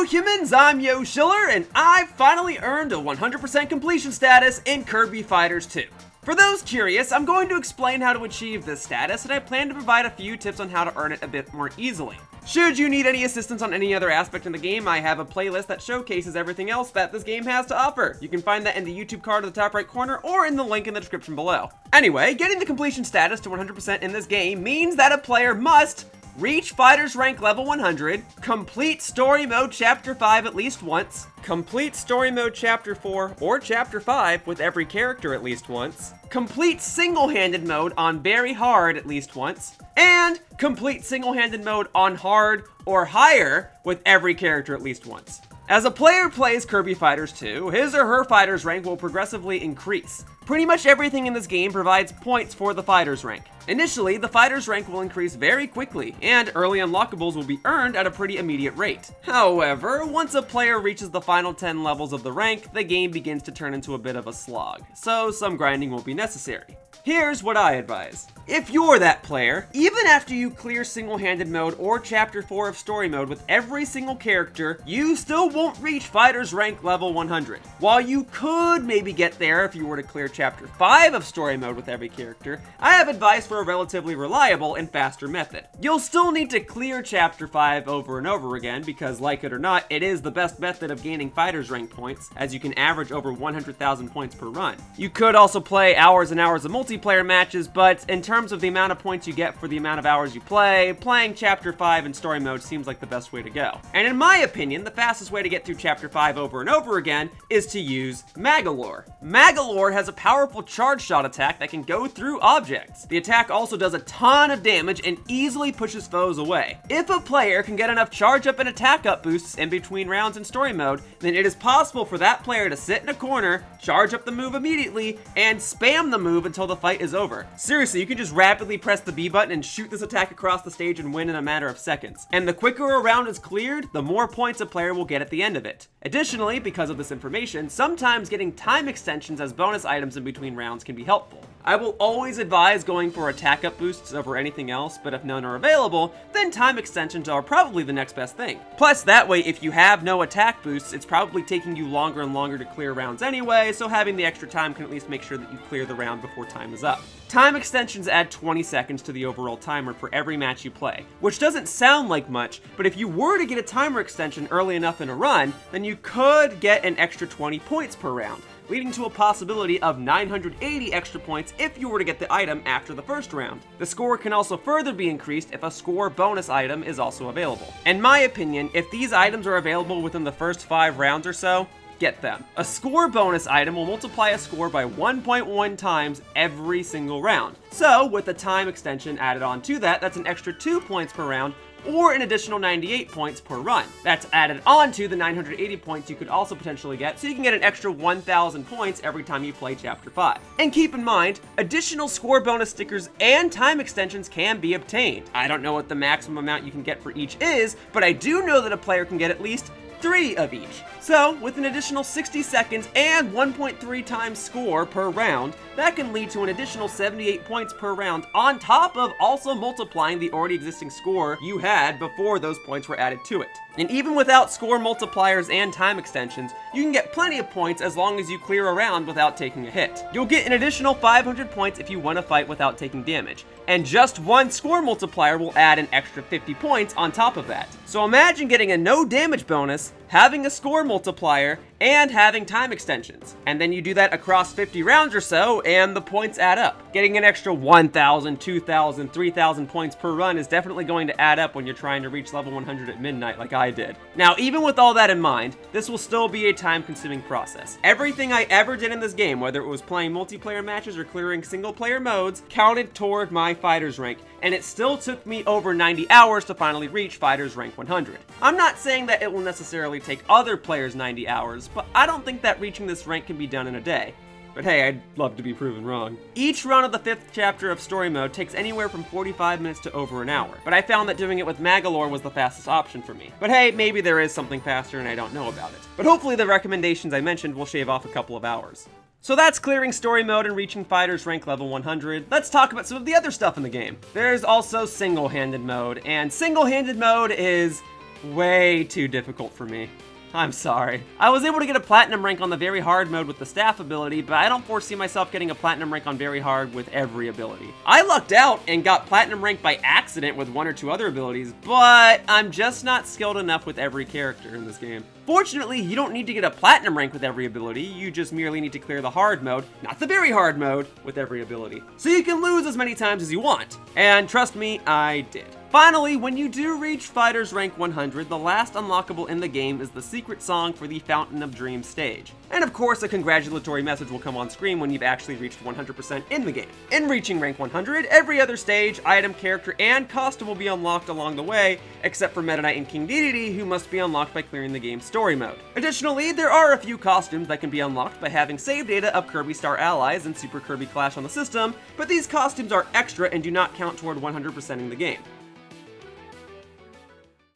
Hello humans, I'm Yo Schiller, and I finally earned a 100% completion status in Kirby Fighters 2. For those curious, I'm going to explain how to achieve this status, and I plan to provide a few tips on how to earn it a bit more easily. Should you need any assistance on any other aspect in the game, I have a playlist that showcases everything else that this game has to offer. You can find that in the YouTube card at the top right corner or in the link in the description below. Anyway, getting the completion status to 100% in this game means that a player must reach Fighters rank level 100, complete Story Mode Chapter 5 at least once, complete Story Mode Chapter 4 or Chapter 5 with every character at least once, complete Single-Handed Mode on Very Hard at least once, and complete Single-Handed Mode on Hard or higher with every character at least once. As a player plays Kirby Fighters 2, his or her fighter's rank will progressively increase. Pretty much everything in this game provides points for the fighter's rank. Initially, the fighter's rank will increase very quickly, and early unlockables will be earned at a pretty immediate rate. However, once a player reaches the final 10 levels of the rank, the game begins to turn into a bit of a slog, so some grinding will be necessary. Here's what I advise. If you're that player, even after you clear Single-Handed Mode or Chapter 4 of Story Mode with every single character, you still won't reach Fighter's rank level 100. While you could maybe get there if you were to clear Chapter 5 of Story Mode with every character, I have advice for a relatively reliable and faster method. You'll still need to clear Chapter 5 over and over again because, like it or not, it is the best method of gaining Fighter's rank points, as you can average over 100,000 points per run. You could also play hours and hours of multiplayer matches, but in terms of the amount of points you get for the amount of hours you play, playing Chapter 5 in Story Mode seems like the best way to go. And in my opinion, the fastest way to get through Chapter 5 over and over again is to use Magolor. Magolor has a powerful charge shot attack that can go through objects. The attack also does a ton of damage and easily pushes foes away. If a player can get enough charge up and attack up boosts in between rounds in Story Mode, then it is possible for that player to sit in a corner, charge up the move immediately, and spam the move until the fight is over. Seriously, you can just rapidly press the B button and shoot this attack across the stage and win in a matter of seconds. And the quicker a round is cleared, the more points a player will get at the end of it. Additionally, because of this information, sometimes getting time extensions as bonus items in between rounds can be helpful. I will always advise going for attack up boosts over anything else, but if none are available, then time extensions are probably the next best thing. Plus, that way, if you have no attack boosts, it's probably taking you longer and longer to clear rounds anyway, so having the extra time can at least make sure that you clear the round before time is up. Time extensions add 20 seconds to the overall timer for every match you play, which doesn't sound like much, but if you were to get a timer extension early enough in a run, then you could get an extra 20 points per round, leading to a possibility of 980 extra points if you were to get the item after the first round. The score can also further be increased if a score bonus item is also available. In my opinion, if these items are available within the first 5 rounds or so, get them. A score bonus item will multiply a score by 1.1 times every single round. So, with the time extension added on to that, that's an extra 2 points per round, or an additional 98 points per run. That's added on to the 980 points you could also potentially get, so you can get an extra 1,000 points every time you play Chapter 5. And keep in mind, additional score bonus stickers and time extensions can be obtained. I don't know what the maximum amount you can get for each is, but I do know that a player can get at least 3 of each. So, with an additional 60 seconds and 1.3 times score per round, that can lead to an additional 78 points per round on top of also multiplying the already existing score you had before those points were added to it. And even without score multipliers and time extensions, you can get plenty of points as long as you clear a round without taking a hit. You'll get an additional 500 points if you win a fight without taking damage, and just one score multiplier will add an extra 50 points on top of that. So imagine getting a no damage bonus, having a score multiplier, and having time extensions. And then you do that across 50 rounds or so, and the points add up. Getting an extra 1,000, 2,000, 3,000 points per run is definitely going to add up when you're trying to reach level 100 at midnight like I did. Now, even with all that in mind, this will still be a time-consuming process. Everything I ever did in this game, whether it was playing multiplayer matches or clearing single-player modes, counted toward my fighter's rank, and it still took me over 90 hours to finally reach fighter's rank 100. I'm not saying that it will necessarily take other players 90 hours, but I don't think that reaching this rank can be done in a day. But hey, I'd love to be proven wrong. Each run of the 5th chapter of Story Mode takes anywhere from 45 minutes to over an hour, but I found that doing it with Magolor was the fastest option for me. But hey, maybe there is something faster and I don't know about it. But hopefully the recommendations I mentioned will shave off a couple of hours. So that's clearing story mode and reaching fighters rank level 100. Let's talk about some of the other stuff in the game. There's also single-handed mode, and single-handed mode is way too difficult for me. I'm sorry. I was able to get a platinum rank on the very hard mode with the staff ability, but I don't foresee myself getting a platinum rank on very hard with every ability. I lucked out and got platinum rank by accident with 1 or 2 other abilities, but I'm just not skilled enough with every character in this game. Fortunately, you don't need to get a platinum rank with every ability, you just merely need to clear the hard mode, not the very hard mode, with every ability. So you can lose as many times as you want. And trust me, I did. Finally, when you do reach Fighters rank 100, the last unlockable in the game is the secret song for the Fountain of Dreams stage. And of course, a congratulatory message will come on screen when you've actually reached 100% in the game. In reaching rank 100, every other stage, item, character, and costume will be unlocked along the way, except for Meta Knight and King Dedede, who must be unlocked by clearing the game's story mode. Additionally, there are a few costumes that can be unlocked by having save data of Kirby Star allies and Super Kirby Clash on the system, but these costumes are extra and do not count toward 100%ing the game.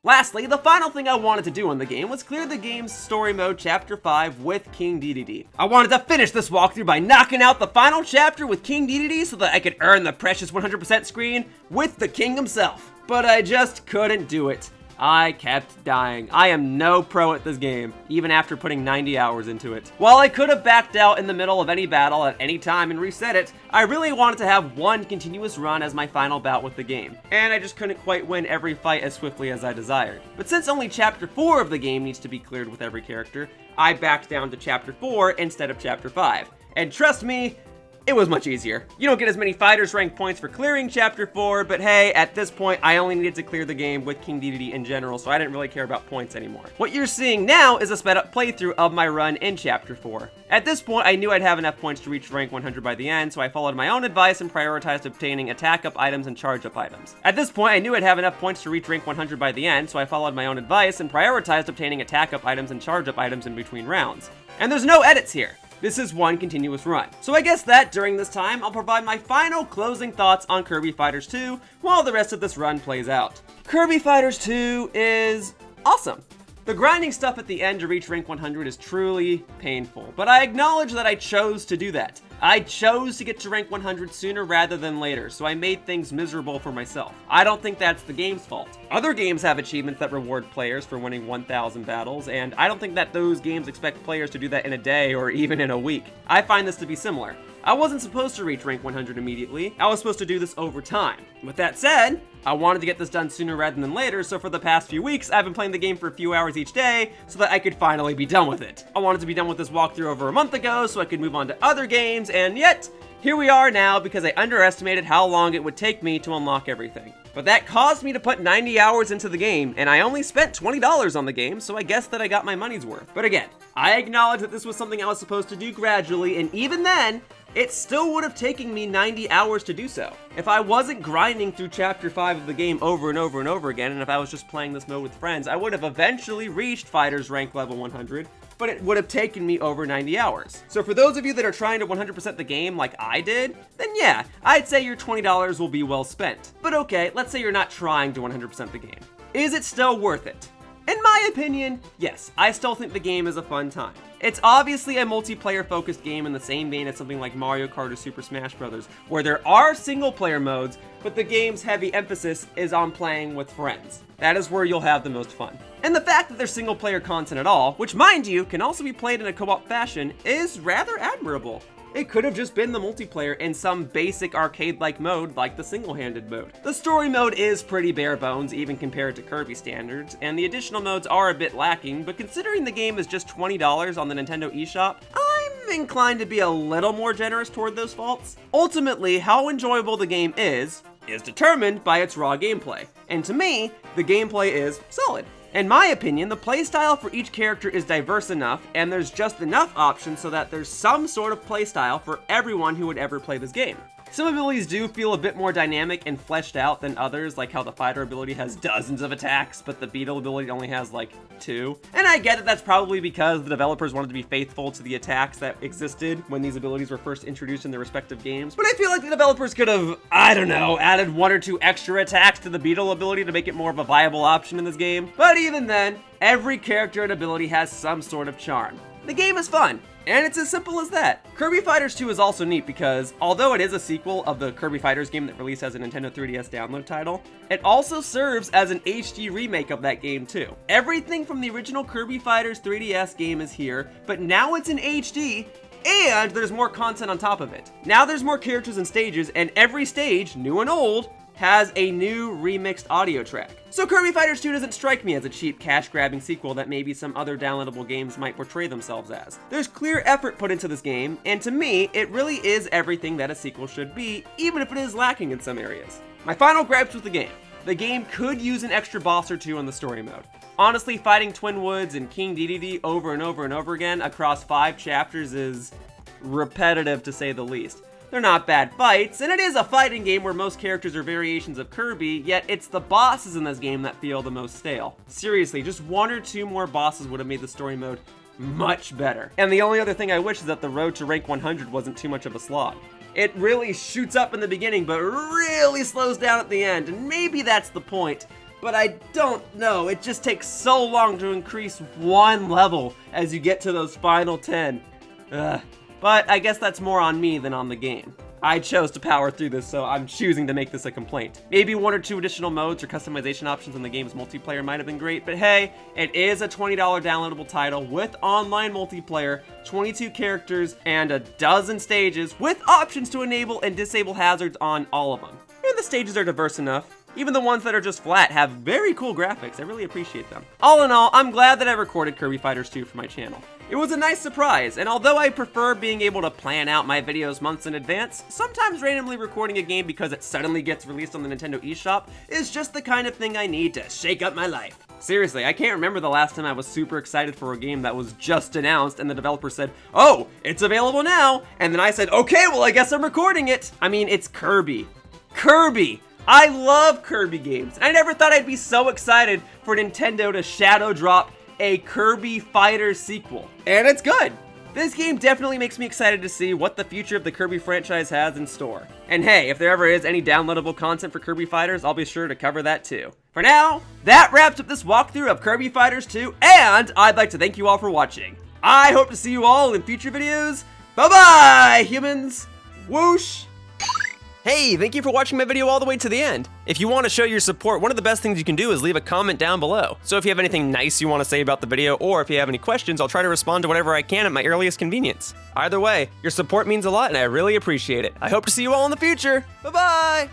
Lastly, the final thing I wanted to do in the game was clear the game's story mode chapter 5 with King Dedede. I wanted to finish this walkthrough by knocking out the final chapter with King Dedede so that I could earn the precious 100% screen with the king himself. But I just couldn't do it. I kept dying. I am no pro at this game, even after putting 90 hours into it. While I could have backed out in the middle of any battle at any time and reset it, I really wanted to have one continuous run as my final bout with the game, and I just couldn't quite win every fight as swiftly as I desired. But since only Chapter 4 of the game needs to be cleared with every character, I backed down to Chapter 4 instead of Chapter 5. And trust me, it was much easier. You don't get as many Fighters rank points for clearing Chapter 4, but hey, at this point, I only needed to clear the game with King Dedede in general, so I didn't really care about points anymore. What you're seeing now is a sped up playthrough of my run in Chapter 4. At this point, I knew I'd have enough points to reach rank 100 by the end, so I followed my own advice and prioritized obtaining attack up items and charge up items. At this point, I knew I'd have enough points to reach rank 100 by the end, so I followed my own advice and prioritized obtaining attack up items and charge up items in between rounds. And there's no edits here. This is one continuous run. So I guess that during this time, I'll provide my final closing thoughts on Kirby Fighters 2 while the rest of this run plays out. Kirby Fighters 2 is awesome. The grinding stuff at the end to reach rank 100 is truly painful, but I acknowledge that I chose to do that. I chose to get to rank 100 sooner rather than later, so I made things miserable for myself. I don't think that's the game's fault. Other games have achievements that reward players for winning 1,000 battles, and I don't think that those games expect players to do that in a day or even in a week. I find this to be similar. I wasn't supposed to reach rank 100 immediately. I was supposed to do this over time. With that said, I wanted to get this done sooner rather than later, so for the past few weeks, I've been playing the game for a few hours each day so that I could finally be done with it. I wanted to be done with this walkthrough over a month ago so I could move on to other games, and yet, here we are now because I underestimated how long it would take me to unlock everything. But that caused me to put 90 hours into the game, and I only spent $20 on the game, so I guess that I got my money's worth. But again, I acknowledge that this was something I was supposed to do gradually, and even then, it still would have taken me 90 hours to do so. If I wasn't grinding through Chapter 5 of the game over and over and over again, and if I was just playing this mode with friends, I would have eventually reached Fighters rank level 100, but it would have taken me over 90 hours. So for those of you that are trying to 100% the game like I did, then yeah, I'd say your $20 will be well spent. But okay, let's say you're not trying to 100% the game. Is it still worth it? In my opinion, yes, I still think the game is a fun time. It's obviously a multiplayer-focused game in the same vein as something like Mario Kart or Super Smash Bros., where there are single-player modes, but the game's heavy emphasis is on playing with friends. That is where you'll have the most fun. And the fact that there's single-player content at all, which mind you, can also be played in a co-op fashion, is rather admirable. It could have just been the multiplayer in some basic arcade-like mode like the single-handed mode. The story mode is pretty bare bones even compared to Kirby standards, and the additional modes are a bit lacking, but considering the game is just $20 on the Nintendo eShop, I'm inclined to be a little more generous toward those faults. Ultimately, how enjoyable the game is determined by its raw gameplay, and to me, the gameplay is solid. In my opinion, the playstyle for each character is diverse enough, and there's just enough options so that there's some sort of playstyle for everyone who would ever play this game. Some abilities do feel a bit more dynamic and fleshed out than others, like how the fighter ability has dozens of attacks, but the beetle ability only has like 2. And I get that that's probably because the developers wanted to be faithful to the attacks that existed when these abilities were first introduced in their respective games. But I feel like the developers could have, I don't know, added 1 or 2 extra attacks to the beetle ability to make it more of a viable option in this game. But even then, every character and ability has some sort of charm. The game is fun, and it's as simple as that. Kirby Fighters 2 is also neat because, although it is a sequel of the Kirby Fighters game that released as a Nintendo 3DS download title, it also serves as an HD remake of that game too. Everything from the original Kirby Fighters 3DS game is here, but now it's in HD, and there's more content on top of it. Now there's more characters and stages, and every stage, new and old, has a new remixed audio track. So Kirby Fighters 2 doesn't strike me as a cheap cash-grabbing sequel that maybe some other downloadable games might portray themselves as. There's clear effort put into this game, and to me, it really is everything that a sequel should be, even if it is lacking in some areas. My final gripes with the game. The game could use an extra boss or two in the story mode. Honestly, fighting Twin Woods and King Dedede over and over and over again across 5 chapters is repetitive to say the least. They're not bad fights, and it is a fighting game where most characters are variations of Kirby, yet it's the bosses in this game that feel the most stale. Seriously, just 1 or 2 more bosses would have made the story mode much better. And the only other thing I wish is that the road to rank 100 wasn't too much of a slog. It really shoots up in the beginning, but really slows down at the end, and maybe that's the point. But I don't know, it just takes so long to increase 1 level as you get to those final 10. But I guess that's more on me than on the game. I chose to power through this, so I'm choosing to make this a complaint. Maybe 1 or 2 additional modes or customization options in the game's multiplayer might have been great, but hey, it is a $20 downloadable title with online multiplayer, 22 characters, and a dozen stages with options to enable and disable hazards on all of them. And the stages are diverse enough. Even the ones that are just flat have very cool graphics. I really appreciate them. All in all, I'm glad that I recorded Kirby Fighters 2 for my channel. It was a nice surprise, and although I prefer being able to plan out my videos months in advance, sometimes randomly recording a game because it suddenly gets released on the Nintendo eShop is just the kind of thing I need to shake up my life. Seriously, I can't remember the last time I was super excited for a game that was just announced and the developer said, "Oh, it's available now," and then I said, "Okay, well I guess I'm recording it." I mean, it's Kirby. Kirby! I love Kirby games, and I never thought I'd be so excited for Nintendo to shadow drop a Kirby Fighters sequel. And it's good. This game definitely makes me excited to see what the future of the Kirby franchise has in store. And hey, if there ever is any downloadable content for Kirby Fighters, I'll be sure to cover that too. For now, that wraps up this walkthrough of Kirby Fighters 2, and I'd like to thank you all for watching. I hope to see you all in future videos. Bye-bye, humans. Whoosh. Hey, thank you for watching my video all the way to the end. If you want to show your support, one of the best things you can do is leave a comment down below. So if you have anything nice you want to say about the video, or if you have any questions, I'll try to respond to whatever I can at my earliest convenience. Either way, your support means a lot and I really appreciate it. I hope to see you all in the future. Bye-bye!